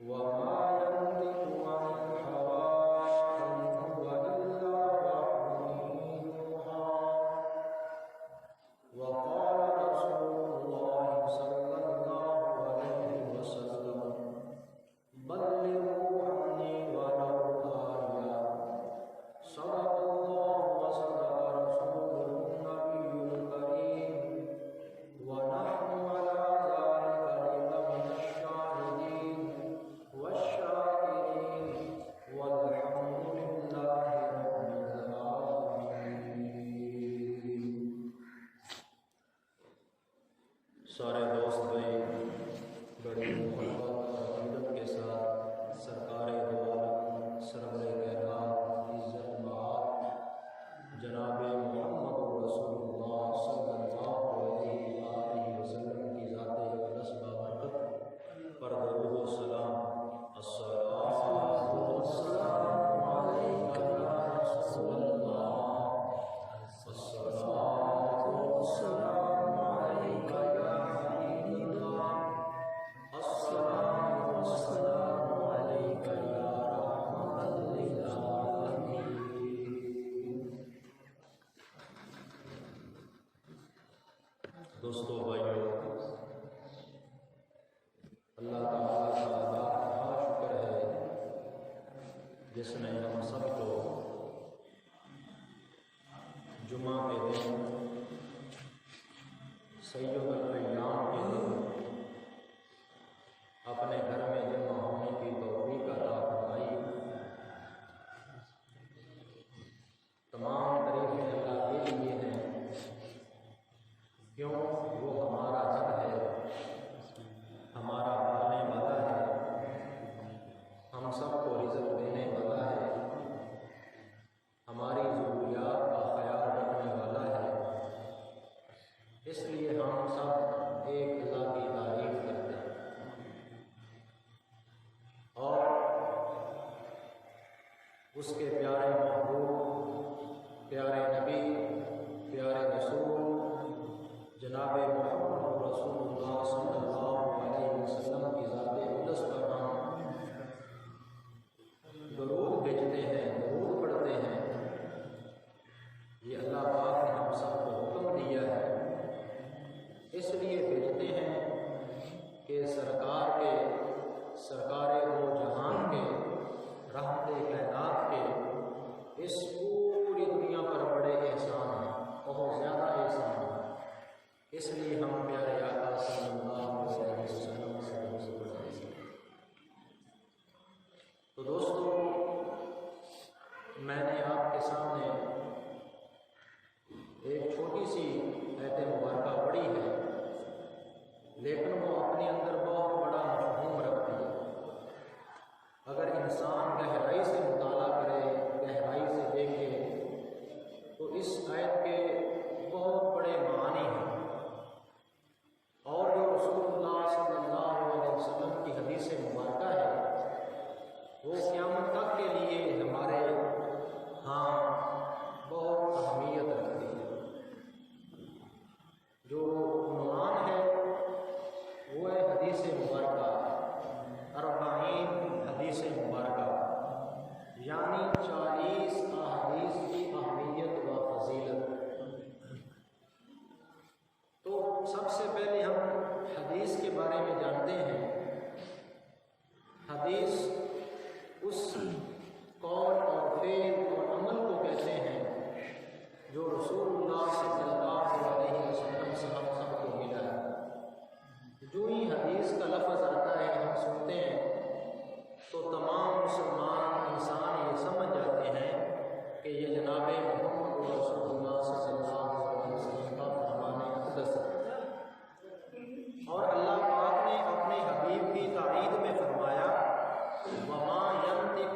وما ينطق عن الهوى إن هو إلا وحي يوحى وقال رسول الله صلى الله عليه وسلم بلغوا عني ولو آية صدق الله وصدق رسوله النبي الكريم ونحن على ذلك لمن الشاهدين والشاكرين والحمد لله رب العالمين۔ سارے دوست بھائی بڑی محبت اور عقیدت کے ساتھ سرکار دو عالم سرور کائنات عزت مآب جناب محمد رسول اللہ صلی اللہ علیہ وسلم کی ذات اقدس بابرکت پر درود و سلام۔ الصلاۃ والسلام علیک یا رسول اللہ، الصلاۃ والسلام علیک یا حبیب اللہ، الصلاۃ والسلام علیک یا رحمۃ للعالمین۔ دوستو بھائیو، اللہ تعالیٰ کا لاکھ شکر ہے جس نے ہم سب کو جمعہ کے دن، سید الایام کے دن اپنے گھر میں جمع ہونے کی توفیق عطا فرمائی۔ تمام تعریفیں اللہ کے لیے ہیں، کیوں وہ ہمارا رب ہے، ہمارا پالنے والا ہے، ہم سب کو رزق دینے والا ہے، ہماری ضروریات کا خیال رکھنے والا ہے۔ اس لیے ہم سب ایک اللہ کی تعریف کرتے ہیں اور اس کے پیارے محبوب، پیارے نبی، پیارے رسول جناب محمد رسول اللہ صلی اللہ علیہ وسلم کی ذات اقدس پر ہم درود بھیجتے ہیں، درود پڑھتے ہیں۔ یہ اللہ پاک نے ہم سب کو حکم دیا ہے، اس لیے بھیجتے ہیں کہ سرکار دو جہان کے، رحمت کائنات کے اس پوری دنیا پر بڑے احسان ہیں، بہت زیادہ احسان ہیں۔ اس لیے ہم پیارے آقا صلی اللہ علیہ وسلم سے درود پڑھتے ہیں۔ تو دوستو، میں نے آپ کے سامنے ایک چھوٹی سی آیت مبارکہ پڑھی ہے، لیکن وہ اپنے اندر بہت بڑا مفہوم رکھتی ہے۔ اگر انسان گہرائی سے مطالعہ کرے، گہرائی سے دیکھے، تو اس آیت کے بہت بڑے معانی ہیں، اور جو رسول اللہ صلی اللہ علیہ وسلم کی حدیث مبارکہ ہے وہ قیامت تک کے لیے ہمارے ہاں بہت اہمیت رکھتی ہے۔ جو عنوان ہے وہ ہے حدیث مبارکہ، 40 حدیث مبارکہ، یعنی 40 احادیث کی اہمیت و فضیلت۔ تو سب سے پہلے ہم حدیث کے بارے میں جانتے ہیں۔ حدیث اس قول اور فعل اور عمل کو کہتے ہیں جو رسول اللہ صلی اللہ علیہ وسلم سے ہم سب کو ملا ہے۔ جو ہی حدیث کا لفظ آتا ہے، ہم سنتے ہیں تو تمام مسلمان انسان یہ سمجھ جاتے ہیں کہ یہ جناب محمد رسول اللہ صلی اللہ علیہ وسلم کا فرمان اقدس ہے۔ اور اللہ پاک نے اپنے حبیب کی تائید میں فرمایا وما ينطق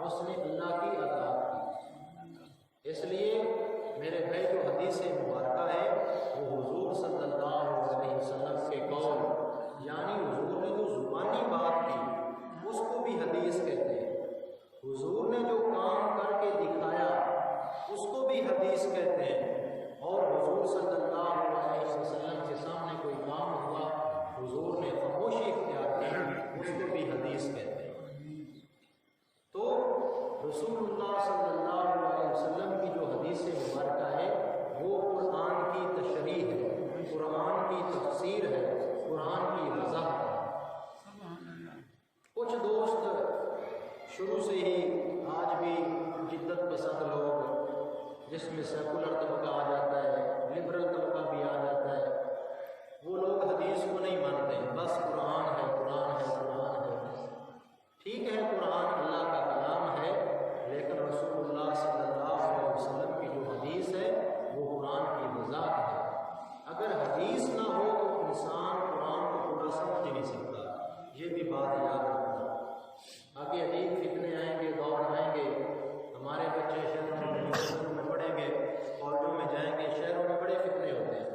اس نے اللہ کی اطاعت کی۔ اس لیے میرے بھائی جو حدیث مبارکہ ہے وہ حضور صلی اللہ علیہ وسلم کے قول، یعنی حضور نے جو زبانی بات کی اس کو بھی حدیث کہتے ہیں، حضور نے جو کام کر کے دکھایا اس کو بھی حدیث کہتے ہیں، اور حضور صلی اللہ علیہ وسلم کے سامنے کوئی کام ہوا حضور نے خاموشی اختیار کی اس کو بھی حدیث کہتے ہیں۔ تو رسول اللہ صلی اللہ علیہ وسلم کی جو حدیث مبارکہ ہے وہ قرآن کی تشریح ہے، قرآن کی تفسیر ہے، قرآن کی وضاحت ہے۔ کچھ دوست شروع سے ہی آج بھی جدت پسند لوگ، جس میں سیکولر طبقہ آ جاتا ہے، لبرل طبقہ بھی آ جاتا ہے، وہ لوگ حدیث کو نہیں مانتے، بس قرآن ہے، قرآن ہے، قرآن ہے۔ ٹھیک ہے، قرآن اللہ کا کلام ہے، لیکن رسول اللہ صلی اللہ علیہ وسلم کی جو حدیث ہے وہ قرآن کی وضاحت ہے۔ اگر حدیث نہ ہو تو انسان قرآن کو پورا سمجھ نہیں سکتا، یہ بھی بات یاد رکھنا۔ آگے عجیب فتنے آئیں گے، دور آئیں گے، ہمارے بچے شہروں میں پڑھیں گے، کالجوں میں جائیں گے، شہروں میں بڑے فتنے ہوتے ہیں۔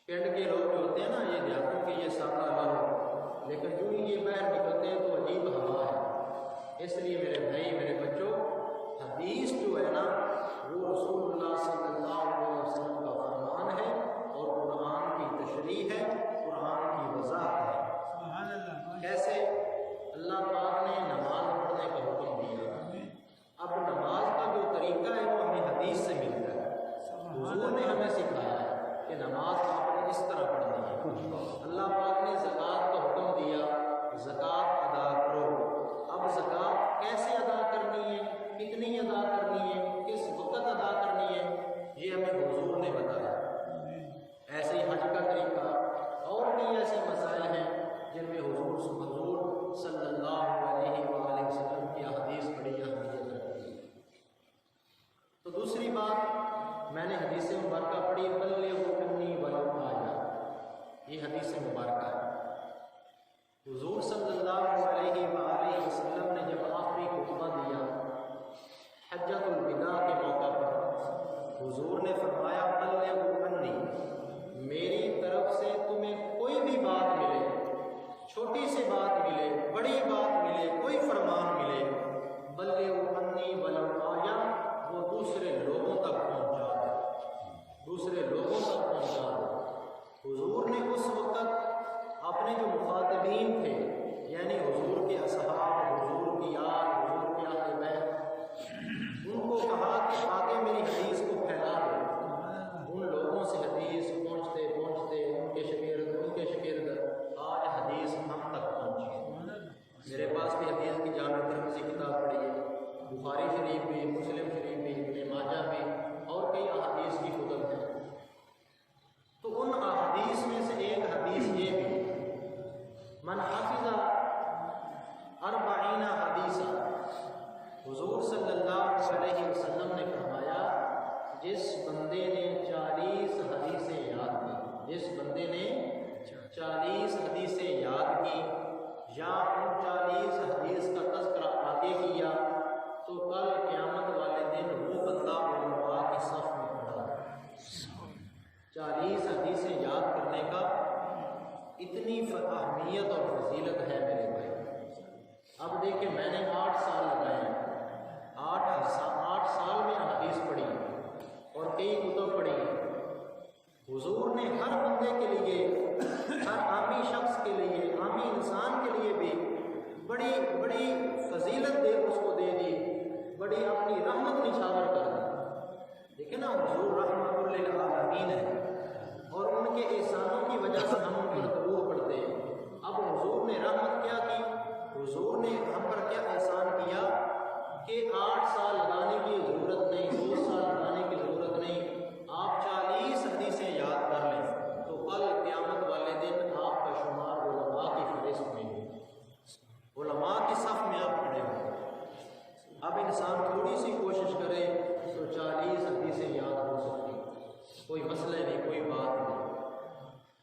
پنڈ کے لوگ جو ہوتے ہیں نا، یہ دیہاتوں کے یہ سادہ لوگ، لیکن جو ہی یہ باہر نکلتے ہیں تو عجیب ہوا ہے۔ اس لیے میرے بھائی، میرے بچوں، حدیث جو ہے نا وہ رسول اللہ صلی اللہ علیہ وسلم کا فرمان ہے اور قرآن کی تشریح ہے، قرآن کی وضاحت ہے۔ کیسے؟ اللہ پاک نے نماز پڑھنے کا حکم دیا، اب نماز کا جو طریقہ ہے وہ ہمیں حدیث سے ملتا ہے، حضور نے ہمیں سکھایا ہے کہ نماز آپ نے اس طرح پڑھنی ہے۔ اللہ پاک نے زکوٰۃ کا حکم دیا، زکوٰۃ ادا کرو۔ اب زکوٰۃ کیسے ادا کرنی ہے، کتنی ادا کرنی ہے، کس وقت ادا کرنی ہے، یہ ہمیں حضور نے بتایا۔ ایسے ہی حج کا طریقہ اور بھی ایسے مسائل ہیں جن میں حضور صلی اللہ علیہ وآلہ وسلم کی حدیث بڑی اہمیت رکھتی ہے۔ تو دوسری بات، میں نے حدیث مبارکہ پڑھی، بلغوا عنی ولو آیہ، یہ حدیث مبارکہ ہے۔ حضور صلی اللہ علیہ وآلہ وسلم نے جب آخری خطبہ دیا حجۃ الوداع کے موقع پر، حضور نے فرمایا بلغوا عنی، میری طرف سے تمہیں کوئی بھی بات ملے، چھوٹی سی بات ملے، بڑی بات ملے، کوئی فرمان ملے، بلغوا عنی ولو آیہ، وہ دوسرے لوگوں تک پہنچا دو، دوسرے لوگوں تک پہنچا دو۔ حضور نے اس وقت اپنے جو مخاطبین تھے، یعنی حضور کے اصحاب، حضور کی آل، حضور کے اہل بیت، ان کو کہا کہ آگے میری حدیث کو پھیلا دو۔ ان لوگوں سے حدیث پہنچتے پہنچتے ان کے شاگرد آج حدیث ہم تک پہنچی۔ میرے پاس بھی حدیث کی جامع ترمذی کتاب پڑھی ہے، بخاری شریف بھی، مسلم شریف بھی، ابن ماجہ بھی، اور کئی احادیث کی کتب ہیں۔ تو ان احادیث میں سے ایک حدیث یہ بھی، من حفظ 40 حدیثا، حضور صلی اللہ علیہ وسلم نے فرمایا جس بندے نے 40 حدیثیں یاد کی، جس بندے نے 40 حدیثیں یاد کی یا ان 40 حدیث کا تذکرہ آگے کیا، تو کل قیامت والے دن وہ بندہ علماء کی صف میں کھڑا ہے۔ 40 حدیثیں یاد کرنے کا اتنی اہمیت اور فضیلت ہے میرے بھائی۔ اب دیکھیں، میں نے 8 سال لگائے ہیں، 8 سال میں حدیث پڑھی اور کئی کتب پڑھی۔ حضور نے ہر بندے کے لیے، ہر عامی شخص کے لیے، عامی انسان کے لیے بھی بڑی بڑی فضیلت اس کو دے دی، بڑی اپنی رحمت نچھاور کر دی۔ دیکھیں نا، حضور رحمت للعالمین ہے اور ان کے احسانوں کی وجہ سے ہم ان پر درود پڑھتے ہیں۔ اب حضور نے رحمت کیا کی، حضور نے ہم پر کیا احسان کیا کہ 8 سال لگانے کی ضرورت نہیں، 2 سال لگانے کی ضرورت نہیں، آپ 40 حدیثیں یاد کر لیں تو کل قیامت والے دن آپ کا شمار علماء کی فہرست میں ہو، علماء کی صف میں آپ کھڑے ہوں۔ اب انسان تھوڑی سی کوشش کرے تو 40 حدیثیں یاد ہو سکتی، کوئی مسئلہ نہیں، کوئی بات نہیں۔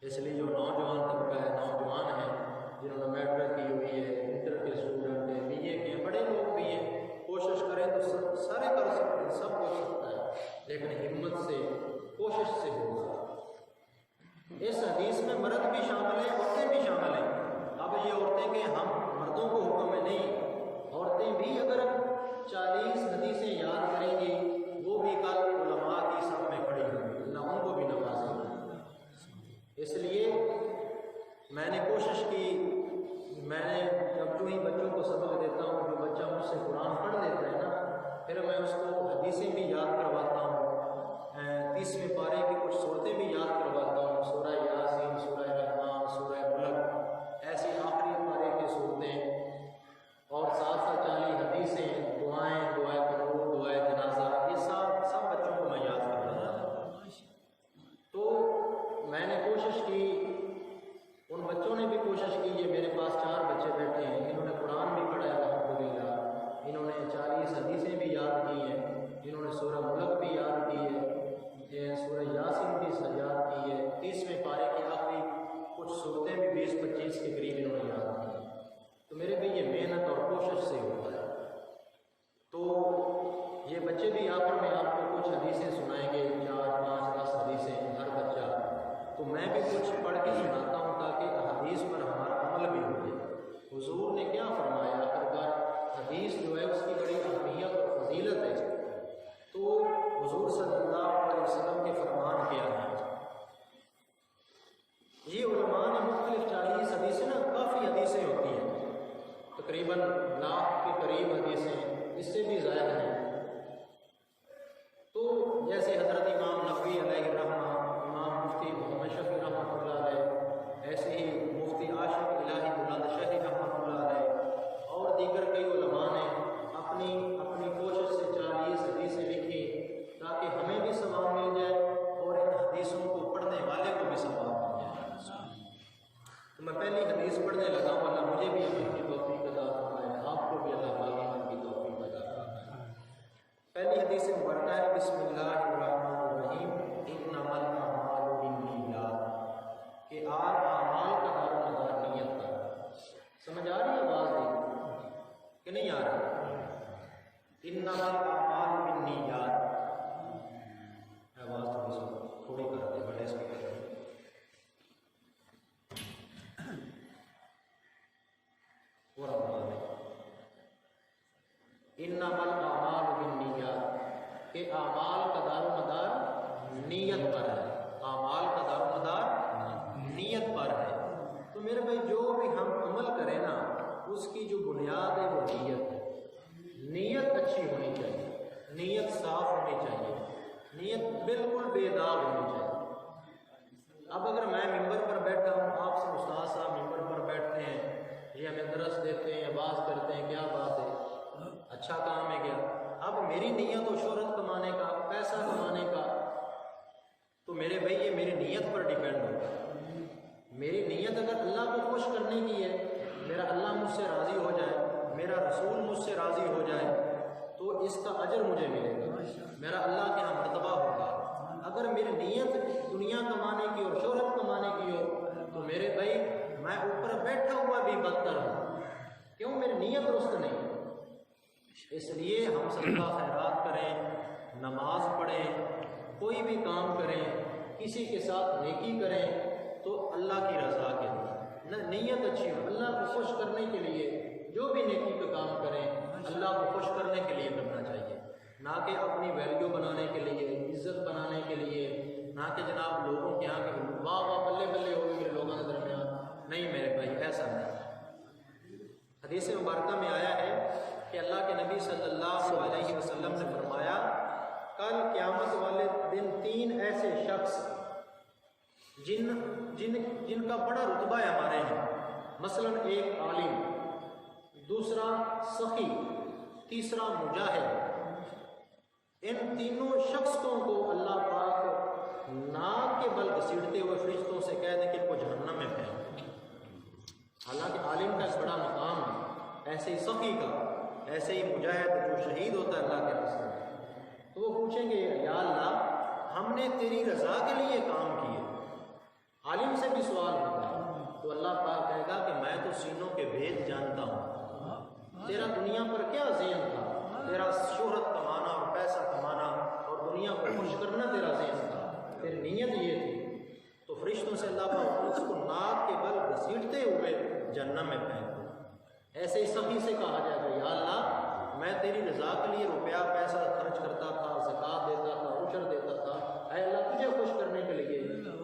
اس لیے جو نوجوان طبقہ ہے، نوجوان ہیں جنہوں نے میٹرک کی ہوئی ہے، انٹر کے اسٹوڈنٹ ہیں، BA کے ہیں، بڑے لوگ بھی ہیں، 40 حدیثیں یاد کریں گی وہ بھی کل علماء کی صف میں کھڑی ہوں گی، اللہ ان کو بھی نوازے گا۔ اس لیے میں نے کوشش کی، میں نے جب جو ہی بچوں کو سبق دیتا ہوں، جو بچہ مجھ سے قرآن پڑھ لیتا ہے نا، پھر میں اس کو حدیثیں بھی یاد کرواتا ہوں، 30ویں پارے کی کچھ صورتیں بھی یاد کرواتا ہوں، سورہ یاسین، سورہ رحمان، سورہ ملک، ایسی آخری پارے کی صورتیں، اور ساتھ 40 حدیثیں، دعائیں، دعائے قنوت، دعائے جنازہ، یہ سب بچوں کو میں یاد کر رہا ہوں۔ تو میں نے کوشش کی، ان بچوں نے بھی کوشش کی، یہ میرے پاس 4 بچے بیٹھے ہیں، انہوں نے قرآن بھی پڑھا ہے الحمدللہ، انہوں نے 40 حدیثیں بھی یاد کی ہیں، انہوں نے سورہ ملک بھی یاد کی ہے، سورہ یاسین بھی یاد کی ہے، 30ویں پارے کی آخری کچھ صورتیں بھی 20-25 کے قریب انہوں نے یاد کی ہیں۔ تو میرے بھی یہ محنت اور کوشش سے ہوتا ہے۔ تو یہ بچے بھی آخر میں آپ کو کچھ حدیثیں سنائیں گے، 4, 5, 10 حدیثیں ہر بچہ، تو میں بھی کچھ پڑھ کے سناتا ہوں تاکہ حدیث پر ہمارا عمل بھی ہو جائے۔ حضور نے کیا فرمایا، آخرکار حدیث جو ہے اس کی بڑی اہمیت اور فضیلت ہے، تو حضور صلی اللہ علیہ وسلم کے فرمان کیا ہے؟ یہ علماء نے مختلف 40 حدیثیں نا، کافی حدیثیں ہوتی ہیں، تقریباً 1,00,000 کے قریب حدیثیں، اس سے بھی زائد ہیں۔ تو جیسے حضرت امام نقوی علیہ الرحمہ، امام مفتی محمد شفیع رحمۃ اللہ علیہ، ایسے ہی مفتی عاشق الہی بلند شہری رحمۃ اللہ علیہ، اور دیگر کئی علماء نے اپنی کوشش سے 40 حدیثیں لکھی تاکہ ہمیں بھی ثواب مل جائے اور ان حدیثوں کو پڑھنے والے کو بھی ثواب مل جائے۔ تو میں پہلی حدیث پڑھنے لگا ہوں، اللہ مجھے بھی عمل کی توفیق عطا فرمائے، آپ کو بھی اللہ باقی عمل کی توفیق عطا فرمائے۔ پہلی حدیث مبارکہ ہے، بسم اللہ الرحمن الرحیم، انما الاعمال بالنیات، کہ اعمال کا دار و مدار نیت کا۔ سمجھ آ رہی ہے آواز دی کہ نہیں آ رہی؟ انما الاعمال بالنیات، آواز تھوڑی کر دے، بڑے اسپیکر انما الاعمال بالنیات، کہ اعمال کا دار و مدار نیت پر ہے، اعمال کا دار و مدار نیت پر ہے۔ تو میرے بھائی جو بھی ہم عمل کریں نا، اس کی جو بنیاد ہے وہ نیت ہے۔ نیت اچھی ہونی چاہیے، نیت صاف ہونی چاہیے، نیت بالکل بے داغ ہونی چاہیے۔ اب اگر میں ممبر پر بیٹھا ہوں، آپ سے استاد صاحب ممبر پر بیٹھتے ہیں، یہ ہمیں درس دیتے ہیں، آواز کرتے ہیں، کیا بات ہے، اچھا کام ہے کیا؟ اب میری نیت و شہرت کمانے کا، پیسہ کمانے کا، تو میرے بھائی یہ میری نیت پر ڈیپینڈ ہوتا ہے۔ میری نیت اگر اللہ کو خوش کرنے کی ہے، میرا اللہ مجھ سے راضی ہو جائے، میرا رسول مجھ سے راضی ہو جائے، تو اس کا اجر مجھے ملے گا، میرا اللہ کے ہاں مرتبہ ہوگا۔ اگر میری نیت دنیا کمانے کی اور شہرت کمانے کی ہو، تو میرے بھائی میں اوپر بیٹھا ہوا بھی بدتر ہوں، کیوں؟ میری نیت درست نہیں۔ اس لیے ہم صدقہ خیرات کریں، نماز پڑھیں، کوئی بھی کام کریں، کسی کے ساتھ نیکی کریں تو اللہ کی رضا کے لیے، نیت اچھی ہو، اللہ کو خوش کرنے کے لیے جو بھی نیکی کا کام کریں اللہ کو خوش کرنے کے لیے کرنا چاہیے، نہ کہ اپنی ویلیو بنانے کے لیے، عزت بنانے کے لیے، نہ کہ جناب لوگوں کے یہاں کہ واہ واہ بلے بلے ہو گئے لوگوں کے درمیان، نہیں میرے بھائی ایسا نہیں۔ حدیث مبارکہ میں آیا ہے کہ اللہ کے نبی صلی اللہ علیہ وسلم نے فرمایا، کل قیامت والے دن 3 ایسے شخص جن کا بڑا رتبہ ہے ہمارے یہاں، مثلا ایک عالم، دوسرا سخی، تیسرا مجاہد، ان تینوں شخصوں کو اللہ پاک ناک کے بل گھسیٹتے ہوئے فرشتوں سے کہہ دیں کہ ان کو جہنم میں پھینک۔ حالانکہ عالم کا ایک بڑا مقام ہے، ایسے ہی سخی کا، ایسے ہی مجاہد جو شہید ہوتا ہے اللہ کے راستے میں، تو وہ پوچھیں گے یا اللہ ہم نے تیری رضا کے لیے کام کیے۔ عالم سے بھی سوال ہوتا ہے تو اللہ پاک کہے گا کہ میں تو سینوں کے بھید جانتا ہوں، تیرا دنیا پر کیا ذہن تھا، تیرا شہرت کمانا اور پیسہ کمانا اور دنیا کو خوش کرنا تیرا ذہن تھا، تیری نیت یہ تھی۔ تو فرشتوں سے اللہ پاک اس کو ناک کے بل گھسیٹتے ہوئے جہنم میں پھینک دو۔ ایسے ہی سخی سے کہا جائے گا یا اللہ میں تیری رضا کے لیے روپیہ پیسہ خرچ کرتا تھا، زکوٰۃ دیتا تھا، عشر دیتا تھا، اے اللہ تجھے خوش کرنے کے لیے،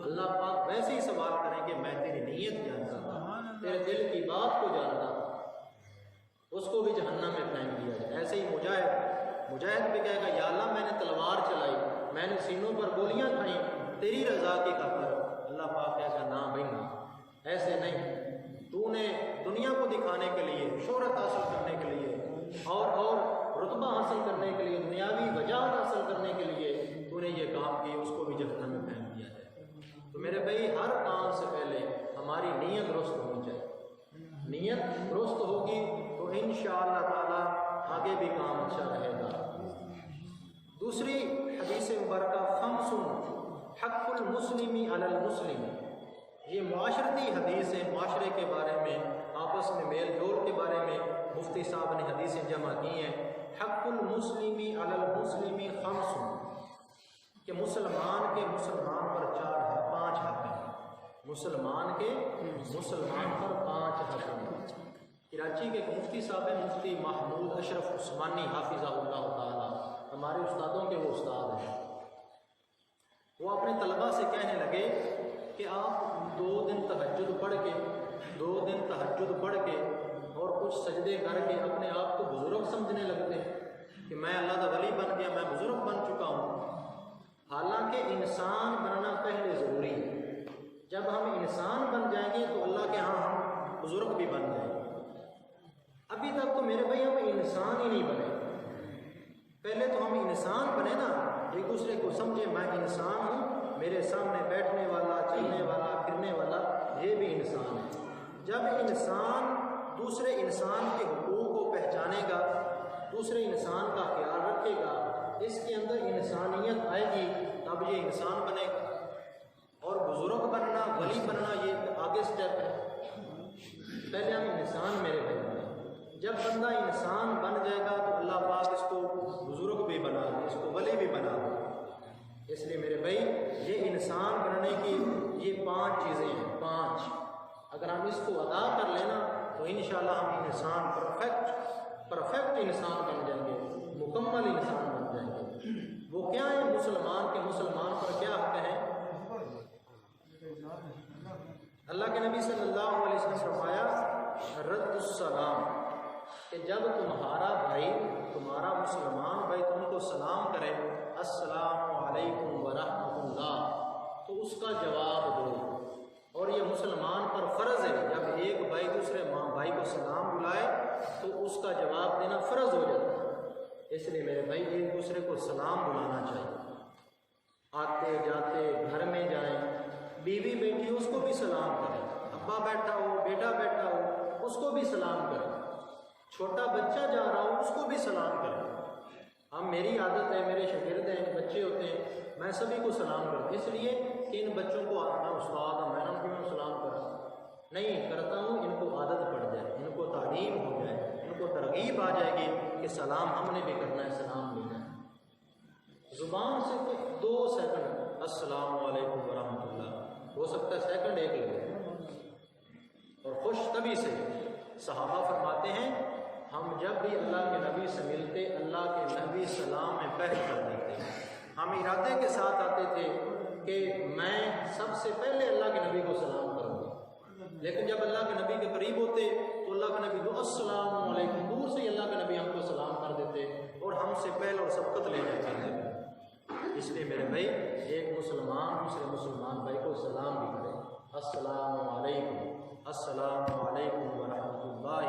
اللہ پاک ویسے ہی سوال کریں کہ میں تیری نیت جانتا تھا، تیرے دل کی بات کو جانتا تھا، اس کو بھی جہنم میں پھینک دیا جائے۔ ایسے ہی مجاہد بھی کہے گا یا اللہ میں نے تلوار چلائی، میں نے سینوں پر گولیاں کھائیں تیری رضا کی خاطر، اللہ پاک کہے گا نا بھائی نا، ایسے نہیں، تو نے دنیا کو دکھانے کے لیے، شہرت حاصل کرنے کے لیے اور رتبہ حاصل کرنے کے لیے، دنیاوی وجاہت حاصل کرنے کے لیے تو نے یہ کام کیا، اس کو بھی جہنم میں پھینک دیا جائے۔ تو میرے بھائی ہر کام سے پہلے ہماری نیت درست ہونی چاہیے، نیت درست ہوگی تو انشاءاللہ تعالی آگے بھی کام اچھا رہے گا۔ دوسری حدیث مبارکہ خمس حق المسلم علی المسلم، یہ معاشرتی حدیث ہے، معاشرے کے بارے میں، آپس میں میل جول کے بارے میں مفتی صاحب نے حدیثیں جمع کی ہیں۔ حق المسلم علی المسلم خمس، کہ مسلمان کے مسلمان پر 5 حق ہیں، مسلمان کے مسلمان پر 5 حق ہیں۔ کراچی کے مفتی صاحب ہیں مفتی محمود اشرف عثمانی حافظہ اللہ تعالی، ہمارے استادوں کے وہ استاد ہیں، وہ اپنے طلباء سے کہنے لگے کہ آپ 2 دن تہجد پڑھ کے اور کچھ سجدے کر کے اپنے آپ کو بزرگ سمجھنے لگتے ہیں کہ میں اللہ کا ولی بن گیا، میں بزرگ بن چکا ہوں۔ حالانکہ انسان بننا پہلے ضروری ہے، جب ہم انسان بن جائیں گے تو اللہ کے ہاں ہم بزرگ بھی بن جائیں گے۔ ابھی تک تو میرے بھائی ہم انسان ہی نہیں بنے، پہلے تو ہم انسان بنے نا، ایک دوسرے کو سمجھے میں انسان ہوں، میرے سامنے بیٹھنے والا، چلنے والا، پھرنے والا یہ بھی انسان ہے۔ جب انسان دوسرے انسان کے حقوق کو پہچانے گا، دوسرے انسان کا خیال رکھے گا، اس کے اندر انسانیت آئے گی، تب یہ انسان بنے گا۔ اور بزرگ بننا، ولی بننا یہ آگے سٹیپ ہے، پہلے ہم انسان میرے بھائی بنے، جب بندہ انسان بن جائے گا تو اللہ پاک اس کو بزرگ بھی بنا دے، اس کو ولی بھی بنا دے۔ اس لیے میرے بھائی یہ انسان بننے کی یہ 5 چیزیں ہیں، 5 اگر ہم اس کو ادا کر لینا تو انشاءاللہ ہم انسان پرفیکٹ انسان بن جائیں گے، مکمل انسان بن جائیں گے۔ وہ کیا ہے؟ مسلمان کے مسلمان پر کیا حق ہے؟ اللہ کے نبی صلی اللہ علیہ وسلم نے فرمایا رد السلام، کہ جب تمہارا بھائی، تمہارا مسلمان بھائی تم کو سلام کرے السلام علیکم ورحمۃ اللہ، تو اس کا جواب دو۔ اور یہ مسلمان پر فرض ہے، جب ایک بھائی دوسرے بھائی کو سلام بلائے تو اس کا جواب دینا فرض ہو جاتا ہے۔ اس لیے میرے بھائی ایک دوسرے کو سلام بلانا چاہیے، آتے جاتے گھر میں جائیں، بیوی بیٹی اس کو بھی سلام کریں، ابا بیٹھا ہو، بیٹا بیٹھا ہو اس کو بھی سلام کریں، چھوٹا بچہ جا رہا ہو اس کو بھی سلام کریں۔ ہم میری عادت ہے، میرے شاگرد ہیں، بچے ہوتے ہیں، میں سبھی کو سلام کروں، اس لیے کہ ان بچوں کو میں استاد ہوں، میں کیوں سلام کروں، نہیں کرتا ہوں، ان کو عادت پڑ جائے، ان کو تعلیم ہو جائے، ان کو ترغیب آ جائے گی کہ سلام ہم نے بھی کرنا ہے، سلام لینا ہے۔ زبان سے 2 سیکنڈ السلام علیکم ورحمۃ اللہ، ہو سکتا ہے سیکنڈ 1 لگے، اور خوش طبی سے صحابہ فرماتے ہیں ہم جب بھی اللہ کے نبی سے ملتے اللہ کے نبی سلام میں پہل کر دیتے، ہم ارادے کے ساتھ آتے تھے کہ میں سب سے پہلے اللہ کے نبی کو سلام کروں گا، لیکن جب اللہ کے نبی کے قریب ہوتے تو اللہ کے نبی کو السلام علیکم، دور سے ہی اللہ کے نبی ہم کو سلام کر دیتے اور ہم سے پہلے اور سبقت لے جاتے ہیں۔ اس لیے میرے بھائی ایک مسلمان دوسرے مسلمان بھائی کو سلام بھی کرے، السلام علیکم، السلام علیکم ورحمۃ اللہ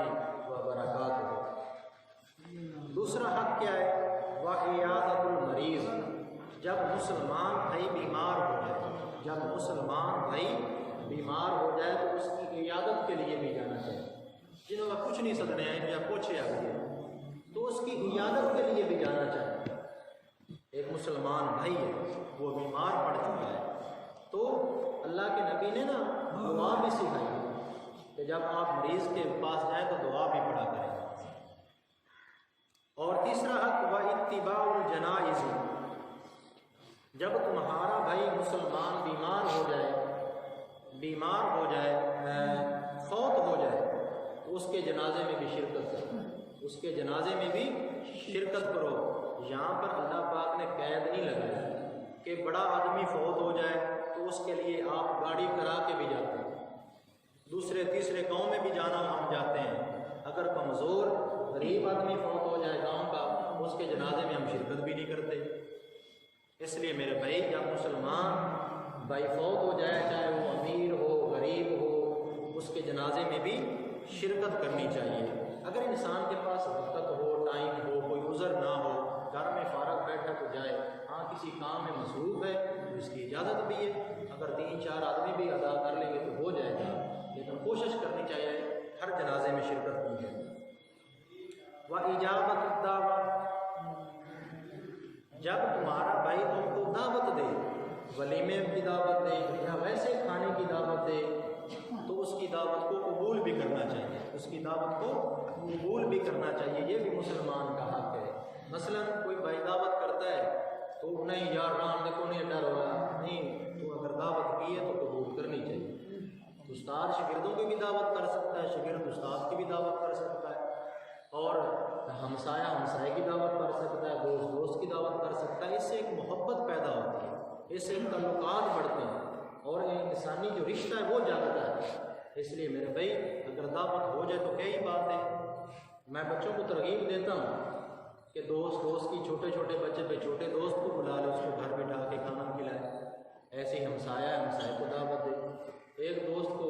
وبرکاتہ۔ دوسرا حق کیا ہے؟ وعیادۃ المریض، جب مسلمان بھائی بیمار ہو جائے، جب مسلمان بھائی بیمار ہو جائے تو اس کی عیادت کے لیے بھی جانا چاہیے، جنہوں کا کچھ نہیں سدنے آئے یا پوچھے آ گئے تو اس کی عیادت کے لیے بھی جانا چاہیے۔ ایک مسلمان بھائی ہے وہ بیمار پڑ چکا ہے تو اللہ کے نبی نے نا دعا بھی سکھائی کہ جب آپ مریض کے پاس جائیں تو دعا بھی پڑھا کریں۔ اور تیسرا حق اتباع الجنائز، جب تمہارا بھائی مسلمان بیمار ہو جائے، فوت ہو جائے تو اس کے جنازے میں بھی شرکت کرو، اس کے جنازے میں بھی شرکت کرو۔ یہاں پر اللہ پاک نے قید نہیں لگائی کہ بڑا آدمی فوت ہو جائے تو اس کے لیے آپ گاڑی کرا کے بھی جاتے ہیں، دوسرے تیسرے گاؤں میں بھی جانا ہم جاتے ہیں۔ اگر کمزور غریب آدمی فوت ہو جائے گاؤں کا، اس کے جنازے میں ہم شرکت بھی نہیں کرتے۔ اس لیے میرے بھائی، جب مسلمان بھائی فوت ہو جائے، چاہے وہ امیر ہو غریب ہو، اس کے جنازے میں بھی شرکت کرنی چاہیے۔ اگر انسان کے پاس وقت ہو، ٹائم ہو، کوئی عذر نہ ہو، گھر میں فارغ بیٹھا تو جائے، ہاں کسی کام میں مصروف ہے تو اس کی اجازت بھی ہے، اگر 3-4 آدمی بھی ادا کر لیں گے تو ہو جائے گا، لیکن کوشش کرنی چاہیے ہر جنازے میں شرکت کی جائے۔ وَإِجَابَةُ الدَّعْوَةِ، جب تمہارا بھائی تم کو دعوت دے، ولیمے کی دعوت دے یا ویسے کھانے کی دعوت دے، تو اس کی دعوت کو قبول بھی کرنا چاہیے، اس کی دعوت کو قبول بھی کرنا چاہیے، یہ بھی مسلمان کا حق ہے۔ مثلا کوئی بھائی دعوت کرتا ہے تو نہیں یار رام دیکھو نہیں ڈر ہو رہا، نہیں، تو اگر دعوت کی ہے تو قبول کرنی چاہیے۔ استاد شاگردوں کی بھی دعوت کر سکتا ہے، شاگرد استاد کی بھی دعوت کر سکتا ہے، اور ہمسایہ ہمسائے کی دعوت کر سکتا ہے، دوست دوست کی دعوت کر سکتا ہے۔ اس سے ایک محبت پیدا ہوتی ہے، اس سے تعلقات بڑھتے ہیں اور انسانی جو رشتہ ہے وہ جاگتا ہے۔ اس لیے میرے بھائی، اگر دعوت ہو جائے تو کیا ہی بات ہے۔ میں بچوں کو ترغیب دیتا ہوں کہ دوست کی، چھوٹے چھوٹے بچے پہ چھوٹے دوست کو بلا لے، اس کو گھر بٹھا کے کھانا کھلائے، ایسے ہی ہمسایہ کو دعوت دے۔ ایک دوست کو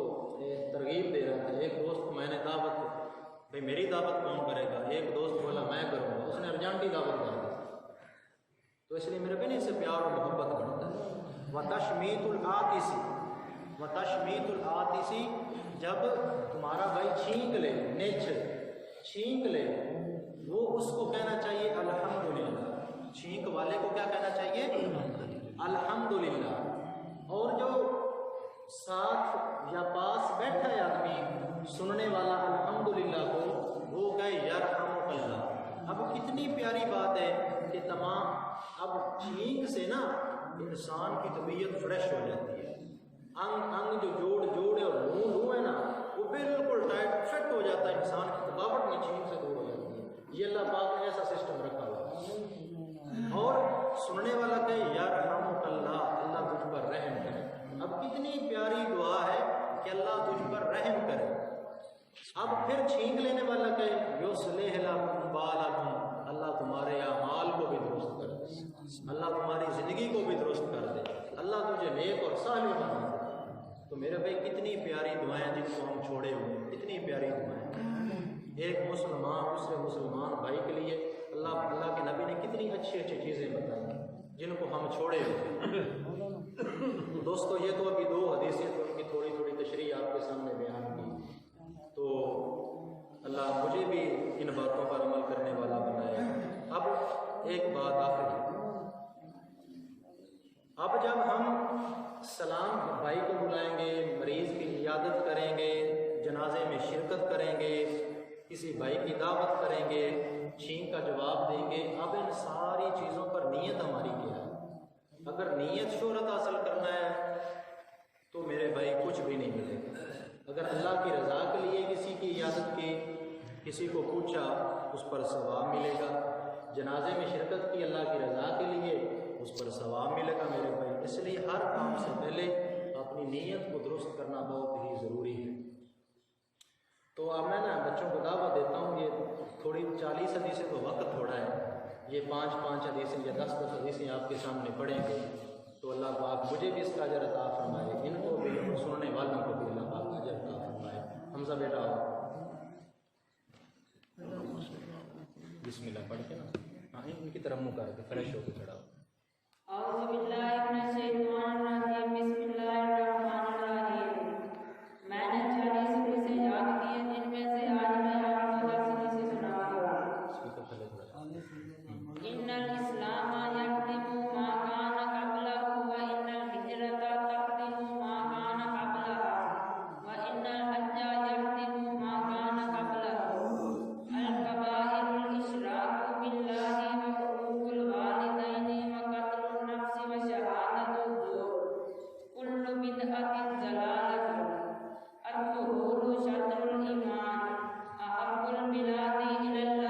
ترغیب دے رہا تھا، ایک دوست کو میں نے دعوت دی، بھئی میری دعوت کون کرے گا؟ ایک دوست بولا میں کروں گا، اس نے ارجنٹی دعوت کر دی۔ تو اس لیے میرے بہن اس سے پیار اور محبت بڑھتا ہے۔ وَتَشْمِيتُ الْعَاطِسِ، وَتَشْمِيتُ الْعَاطِسِ، جب تمہارا بھائی چھینک لے، چھینک لے، وہ اس کو کہنا چاہیے الحمدللہ۔ چھینک والے کو کیا کہنا چاہیے؟ الحمدللہ۔ اور جو ساتھ یا پاس بیٹھا ہے آدمی سننے والا الحمدللہ کو، وہ کہے یرحمک اللہ۔ اب کتنی پیاری بات ہے کہ تمام، اب چھینک سے نا انسان کی طبیعت فریش ہو جاتی ہے، انگ جو جوڑ اور روح ہے نا، وہ بالکل ٹائٹ فٹ ہو جاتا ہے، انسان کی تھکاوٹ میں چھینک سے دور ہو جاتی ہے۔ یہ اللہ پاک نے ایسا سسٹم رکھا ہوا ہے۔ اور سننے والا کہے یرحمک اللہ، اللہ تجھ پر رحم کرے۔ اب کتنی پیاری دعا ہے کہ اللہ تجھ پر رحم کرے۔ اب پھر چھینک لینے والا کہے یصلح لکم بالکم، اللہ تمہارے اعمال کو بھی درست کر دے، اللہ تمہاری زندگی کو بھی درست کر دے، اللہ تجھے نیک اور صالح بنا دے۔ تو میرے بھائی کتنی پیاری دعائیں جن کو ہم چھوڑے ہوئے، کتنی پیاری دعائیں۔ ایک مسلمان دوسرے مسلمان بھائی کے لیے اللہ کے نبی نے کتنی اچھی اچھی چیزیں بتائی جن کو ہم چھوڑے ہوئے۔ دوستو یہ تو ابھی 2 حدیثیں تو ان کی تھوڑی تھوڑی تشریح آپ کے سامنے بیان کی، تو اللہ مجھے بھی ان باتوں پر عمل کرنے والا بنائے۔ اب ایک بات آخری، اب جب ہم سلام بھائی کو بلائیں گے، مریض کی عیادت کریں گے، جنازے میں شرکت کریں گے، کسی بھائی کی دعوت کریں گے، چھینک کا جواب دیں گے، اب ان ساری چیزوں پر نیت ہماری کیا ہے؟ اگر نیت شہرت حاصل کرنا ہے تو میرے بھائی کچھ بھی نہیں ملے گا۔ اگر اللہ کی رضا کے لیے کسی کی عیادت کی، کسی کو پوچھا، اس پر ثواب ملے گا۔ جنازے میں شرکت کی اللہ کی رضا کے لیے، اس پر ثواب ملے گا میرے بھائی۔ اس لیے ہر کام سے پہلے اپنی نیت کو درست کرنا بہت ہی ضروری ہے۔ تو اب میں نا بچوں کو دعوت دیتا ہوں، یہ تھوڑی 40 حدیثیں تو وقت تھوڑا ہے، یہ 5 حدیثیں یا 10 حدیثیں آپ کے سامنے پڑھیں گے، تو اللہ پاک مجھے بھی اس کا اجر عطا فرمائے، ان کو بھی اور سننے والوں کو بھی اللہ پاک اجر عطا فرمائے۔ حمزہ بیٹا آؤ، بسم اللہ پڑھ کے نا، ہاں ان کی طرف منہ کر کے فریش ہو کے چڑھاؤ۔ اعوذ باللہ من الشیطان الرجیم، بسم اللہ الرحمن الرحیم۔ میں نے 40 حدیثیں یاد کی ہیں، جن میں سے آج میں آپ کو 10 حدیثیں سناؤں گا۔ ان الاسلام یقدم ما کان قبلہ وان الہجرۃ تقدم ما کان قبلہ وان الحج یقدم ما کان قبلہ۔ الکبائر الاشراک باللہ وحقوق الوالدین وقتل النفس وشہادۃ الزور، کل بدعۃ ضلالۃ، الطہور شطر الایمان، احب البلاد الی اللہ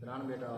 عمران بیٹا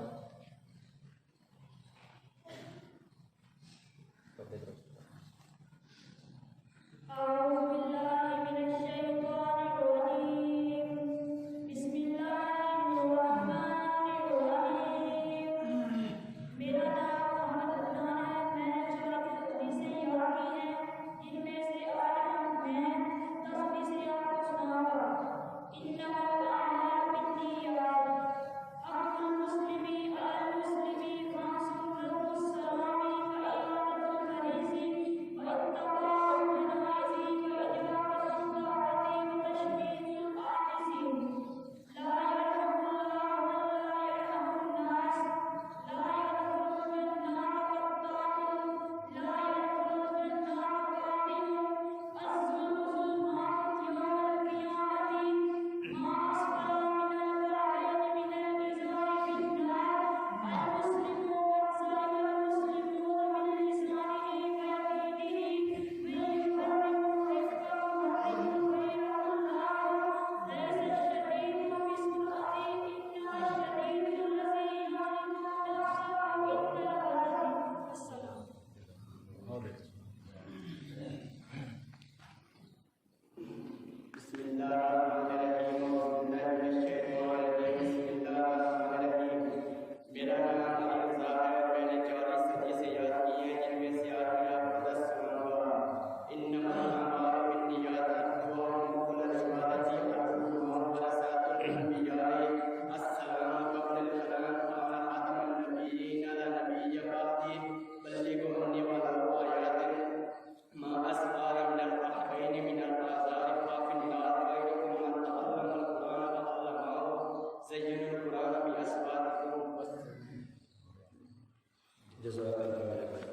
جزاک اللہ میرے بھائی۔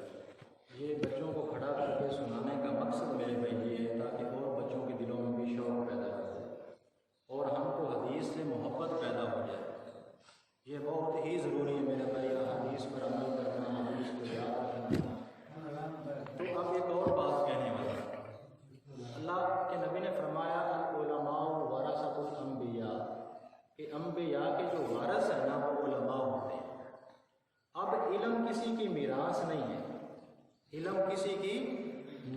یہ بچوں کو کھڑا کر کے سنانے کا مقصد میرے بھائی یہ ہے تاکہ اور بچوں کے دلوں میں بھی شوق پیدا ہو جائے اور ہم کو حدیث سے محبت پیدا ہو جائے۔ یہ بہت ہی ضروری ہے میرے بھائی، حدیث پر عمل کرنا، حدیث کو یاد رکھنا۔ تو اب ایک اور بات کہنے والا، اللہ کے نبی نے فرمایا العلماء ورثۃ الانبیاء، کہ انبیاء کے جو وارث ہیں نا وہ علماء ہوتے ہیں۔ اب علم کسی کی میراث نہیں ہے، علم کسی کی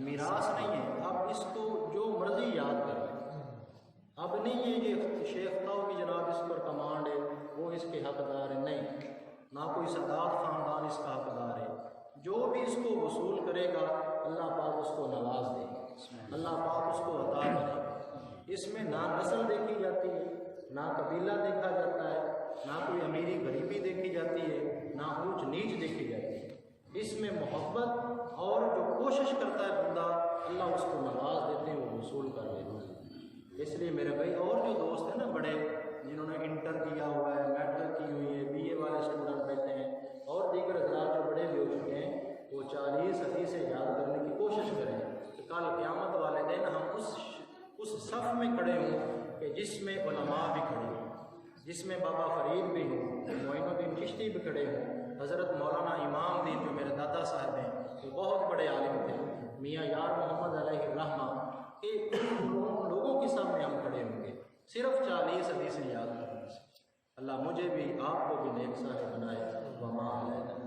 میراث نہیں ہے۔ اب اس کو جو مرضی یاد کر لیں، اب نہیں ہے کہ شیخ تاؤ کی جناب اس پر کمانڈ ہے وہ اس کے حقدار ہے، نہیں، نہ کوئی سادات خاندان اس کا حقدار ہے۔ جو بھی اس کو وصول کرے گا اللہ پاک اس کو نواز دے گا، اللہ پاک اس کو عطا کرے گا۔ اس میں نہ نسل دیکھی جاتی ہے، نہ قبیلہ دیکھا جاتا ہے، نہ کوئی امیری غریبی دیکھی جاتی ہے، نہ اونچ نیچ دیکھی جاتی ہے۔ اس میں محبت اور جو کوشش کرتا ہے بندہ اللہ اس کو نواز دیتے ہیں، وہ وصول کر لیتے ہیں۔ اس لیے میرے بھائی اور جو دوست ہیں نا بڑے، جنہوں نے انٹر کیا ہوا ہے، میٹرک کی ہوئی ہے، بی اے والے اسٹوڈنٹ بیٹھے ہیں اور دیگر حضرات جو بڑے بھی ہو چکے ہیں، وہ 40 حدیثیں یاد کرنے کی کوشش کریں کہ کل قیامت والے دن ہم اس صف میں کھڑے ہوں کہ جس میں علماء بھی کھڑے ہوں، جس میں بابا فرید بھی ہوں، معین الدین چشتی بھی کھڑے ہوں، حضرت مولانا امام دین جو میرے دادا صاحب ہیں وہ بہت بڑے عالم تھے، میاں یار محمد علیہ الرحمہ، کہ ان لوگوں کے سامنے ہم کھڑے ہوں گے صرف 40 حدیثیں یاد کرنے سے۔ اللہ مجھے بھی آپ کو بھی نیک صالح بنائے، وما علینا۔